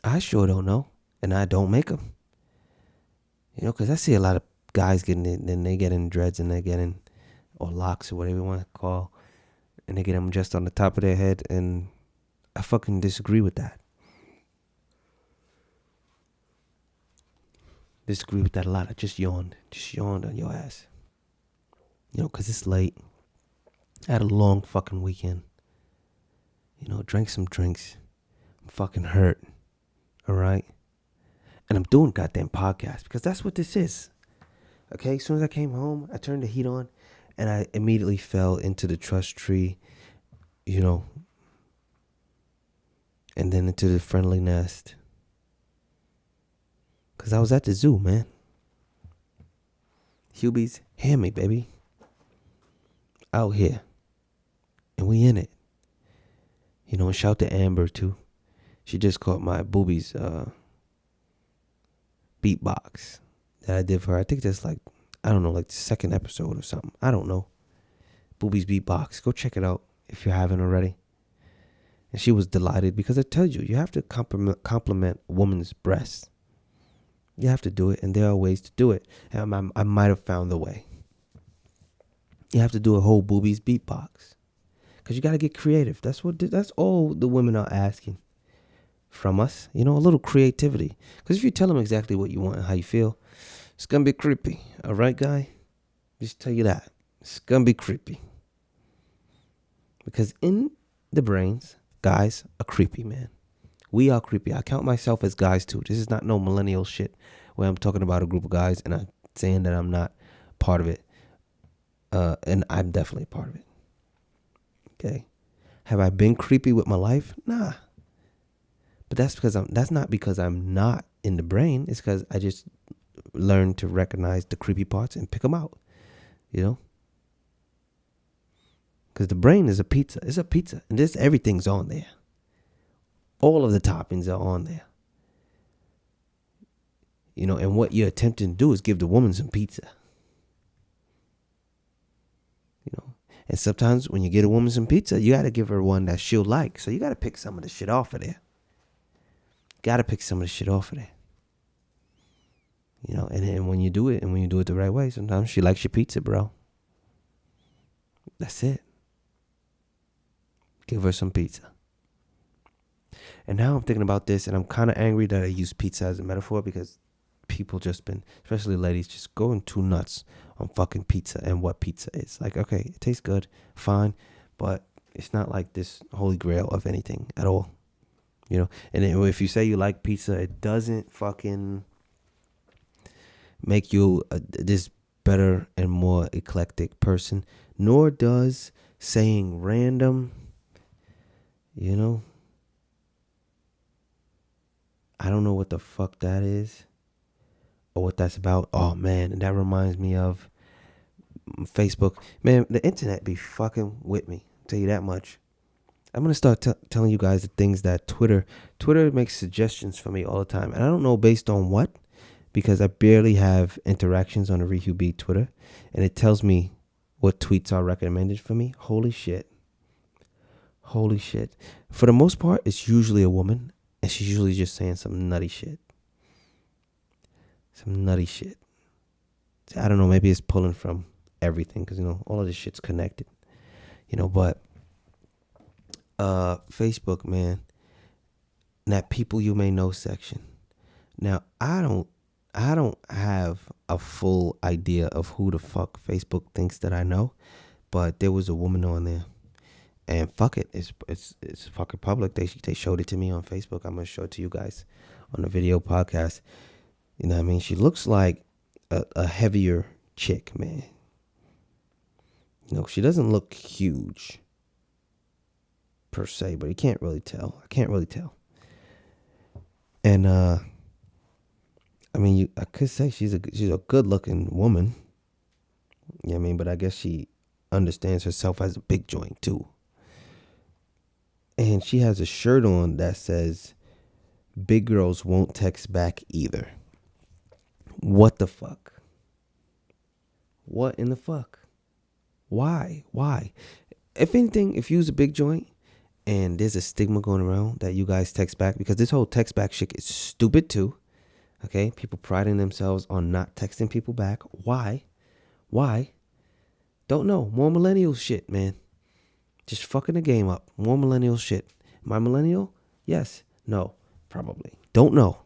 I sure don't know, and I don't make them. Because I see a lot of guys getting it, then they get in dreads and they get in, or locks or whatever you want to call, and they get them just on the top of their head, and I fucking disagree with that. Disagree with that a lot. I just yawned on your ass. Because it's late. I had a long fucking weekend. Drank some drinks. I'm fucking hurt. All right? And I'm doing goddamn podcast because that's what this is. Okay? As soon as I came home, I turned the heat on and I immediately fell into the trust tree, and then into the friendly nest. Because I was at the zoo, man. HuBe's hear me, baby. Out here. And we in it. And shout to Amber, too. She just caught my boobies beatbox that I did for her. I think that's like the second episode or something. I don't know. Boobies beatbox. Go check it out if you haven't already. And she was delighted because I tell you have to compliment a woman's breasts. You have to do it, and there are ways to do it. And I might have found the way. You have to do a whole boobies beatbox. Because you got to get creative. That's all the women are asking from us. A little creativity. Because if you tell them exactly what you want and how you feel, it's going to be creepy. All right, guy? Just tell you that. It's going to be creepy. Because in the brains, guys are creepy, man. We are creepy. I count myself as guys, too. This is not no millennial shit where I'm talking about a group of guys and I'm saying that I'm not part of it. And I'm definitely a part of it. Okay? Have I been creepy with my life? Nah. But that's not because I'm not in the brain. It's because I just learned to recognize the creepy parts and pick them out. Because the brain is a pizza. It's a pizza. And everything's on there. All of the toppings are on there. And what you're attempting to do is give the woman some pizza. And sometimes when you get a woman some pizza, you got to give her one that she'll like. So you got to pick some of the shit off of there. Got to pick some of the shit off of there. You know, and then when you do it, and when you do it the right way, sometimes she likes your pizza, bro. That's it. Give her some pizza. And now I'm thinking about this, and I'm kind of angry that I use pizza as a metaphor, because people just been, especially ladies, just going too nuts on fucking pizza and what pizza is. Like, okay, it tastes good, fine, but it's not like this holy grail of anything at all. You know, and if you say you like pizza, it doesn't fucking make you this better and more eclectic person, nor does saying random, you know, I don't know what the fuck that is or what that's about. Oh man, and that reminds me of Facebook. Man, the internet be fucking with me, I'll tell you that much. I'm going to start telling you guys the things that Twitter makes suggestions for me all the time. And I don't know based on what, because I barely have interactions on the RiHuBe Twitter. And it tells me what tweets are recommended for me. Holy shit. Holy shit. For the most part, it's usually a woman. And she's usually just saying some nutty shit. Some nutty shit. I don't know. Maybe it's pulling from everything. Because, you know, all of this shit's connected. You know, but Facebook, man, that people you may know section. Now, I don't have a full idea of who the fuck Facebook thinks that I know, but there was a woman on there, and fuck it, it's fucking public. They showed it to me on Facebook. I'm gonna show it to you guys on the video podcast. You know what I mean? She looks like a heavier chick, man. You know, she doesn't look huge per se, but you can't really tell. I can't really tell. And I mean, I could say she's a good looking woman. You know what I mean? But I guess she understands herself as a big joint too. And she has a shirt on that says, "Big girls won't text back either." What the fuck? What in the fuck? Why? If anything, if you use a big joint, and there's a stigma going around that you guys text back, because this whole text back shit is stupid too. Okay? People priding themselves on not texting people back. Why? Don't know. More millennial shit, man. Just fucking the game up. More millennial shit. Am I millennial? Yes. No. Probably. Don't know.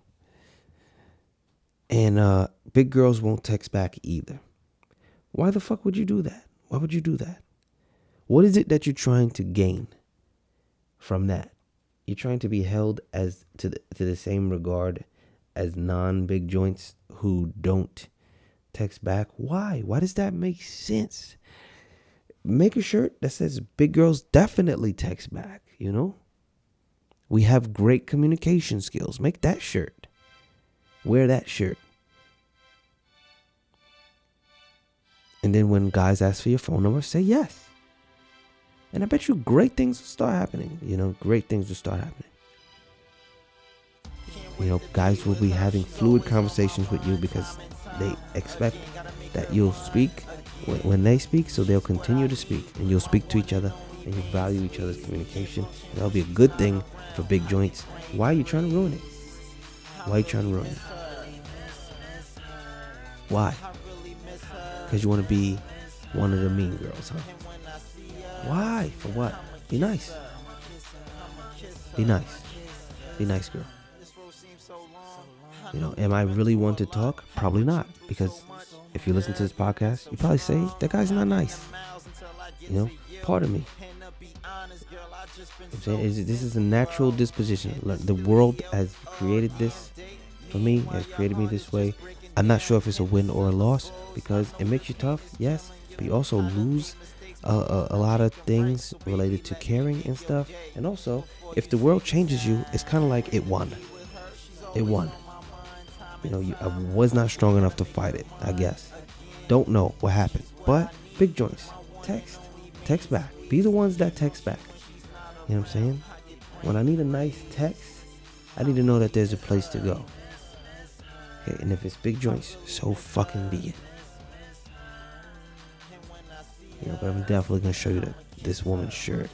And big girls won't text back either. Why the fuck would you do that? Why would you do that? What is it that you're trying to gain from that? You're trying to be held as to the same regard as non-big joints who don't text back. Why does that make sense? Make a shirt that says big girls definitely text back. You know, we have great communication skills. Make that shirt. Wear that shirt. And then when guys ask for your phone number, say yes. And I bet you great things will start happening. You know, great things will start happening. You know, guys will be having fluid conversations with you because they expect that you'll speak when they speak, so they'll continue to speak. And you'll speak to each other, and you value each other's communication. And that'll be a good thing for big joints. Why are you trying to ruin it? Why? Because you want to be one of the mean girls, huh? Why? For what? Be nice. Be nice, girl. You know, am I really one to talk? Probably not. Because if you listen to this podcast, you probably say, that guy's not nice. You know, pardon me. I'm saying, this is a natural disposition. The world has created this for me, has created me this way. I'm not sure if it's a win or a loss, because it makes you tough, yes, but you also lose a lot of things related to caring and stuff. And also, if the world changes you, it's kind of like it won. You know, I was not strong enough to fight it, I guess. Don't know what happened. But big joints, text back. Be the ones that text back. You know what I'm saying? When I need a nice text, I need to know that there's a place to go. Okay, and if it's big joints, so fucking be it. But I'm definitely gonna show you this woman's shirt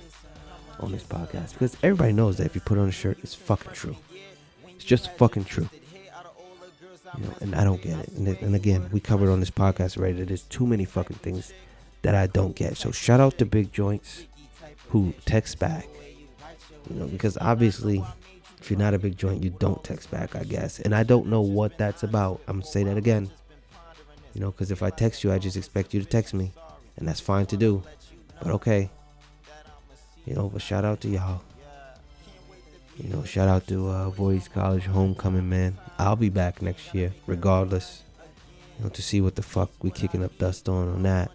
on this podcast, because everybody knows that if you put on a shirt, it's fucking true. It's just fucking true. And I don't get it. And again, we covered on this podcast already that there's too many fucking things that I don't get. So shout out to Big Joints who text back. Because obviously, if you're not a big joint, you don't text back, I guess. And I don't know what that's about. I'm gonna say that again. Because if I text you, I just expect you to text me, and that's fine to do. But okay. But shout out to y'all. Shout out to Boys College Homecoming, man. I'll be back next year, regardless. To see what the fuck we kicking up dust on that.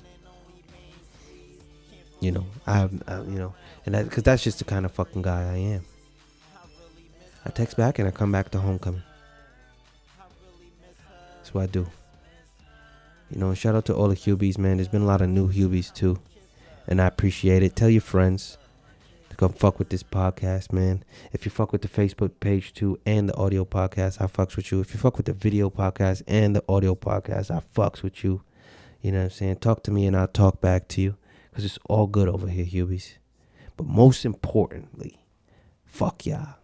And because that's just the kind of fucking guy I am. I text back and I come back to homecoming. That's what I do. And shout out to all the HuBes, man. There's been a lot of new HuBes too, and I appreciate it. Tell your friends to come fuck with this podcast, man. If you fuck with the Facebook page too and the audio podcast, I fucks with you. If you fuck with the video podcast and the audio podcast, I fucks with you. You know what I'm saying? Talk to me and I'll talk back to you, because it's all good over here, HuBes. But most importantly, fuck y'all.